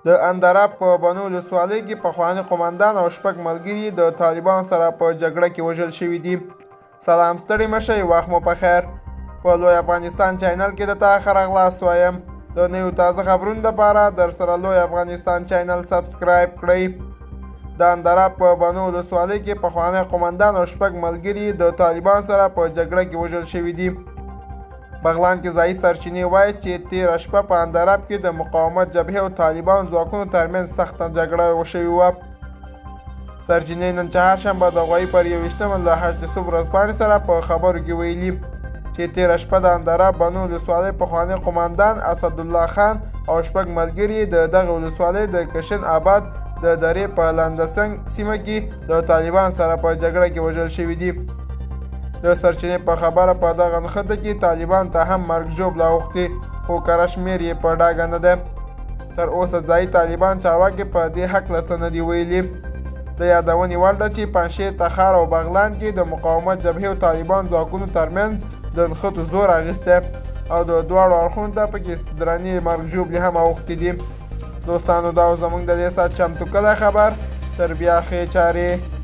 د اندراب په بنو ولسوالۍ کې پخوانی قومندان او شپږ ملګري د طالبان سره په جګړه کې وژل شوي دي. سلام ستړي مشئ، وخت مو پخیر. په لوی افغانستان چینل کې د تا ښه راغلاست وایم. د نویو تازه خبرونو لپاره در سره لوی افغانستان چینل سبسکرایب کړئ. د اندراب په بنو ولسوالۍ کې پخوانی قومندان او شپږ ملګري د طالبان سره په جګړه کې وژل شوي دي. بغلان کې ځایي سرچینې وایي چې تېره شپه په اندراب کې د مقاومت جبهې او طالبان ځواکونو ترمنځ سخته جګړه وشوې وه. سرچینې نن چهارشنبه د غوایي پر 21 له 8 صبح ورځپاڼې سره په خبرو کې ویلي چې تېره شپه د اندراب بنو ولسوالۍ پخوانی قومندان اسدالله خان او شپږ ملګري د دغه ولسوالۍ د کشن آباد د درې په لندسنګ سیمه کې د طالبان سره په جګړه کې وژل شوي دي. د سرچینې په خبره په دغه نښته کې طالبان ته هم مرګ ژوبله اوښتې، خو کره شمېر یې په ډاګه نه ده. تر اوسه ځایي طالبان چارواکي په دې هکله څه نه دي ویلي. د یادونې وړ ده چې پنجشیر، تخار او بغلان کې د مقاومت جبهې او طالبان ځواکونو ترمنځ د نښتو زور اخیستی او د دواړو اړخونو ته پکې درنې مرګ ژوبلې هم اوښتې دي. دوستانو، دا زموږ د دې ساعت چمتو کلی خبر. تر بیا ښې چارې.